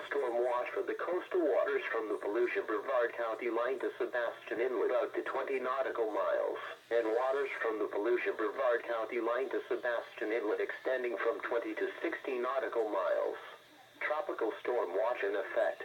storm watch for the coastal waters from the Volusia-Brevard County line to Sebastian Inlet out to 20 nautical miles, and waters from the Volusia-Brevard County line to Sebastian Inlet extending from 20 to 60 nautical miles. Tropical storm watch in effect.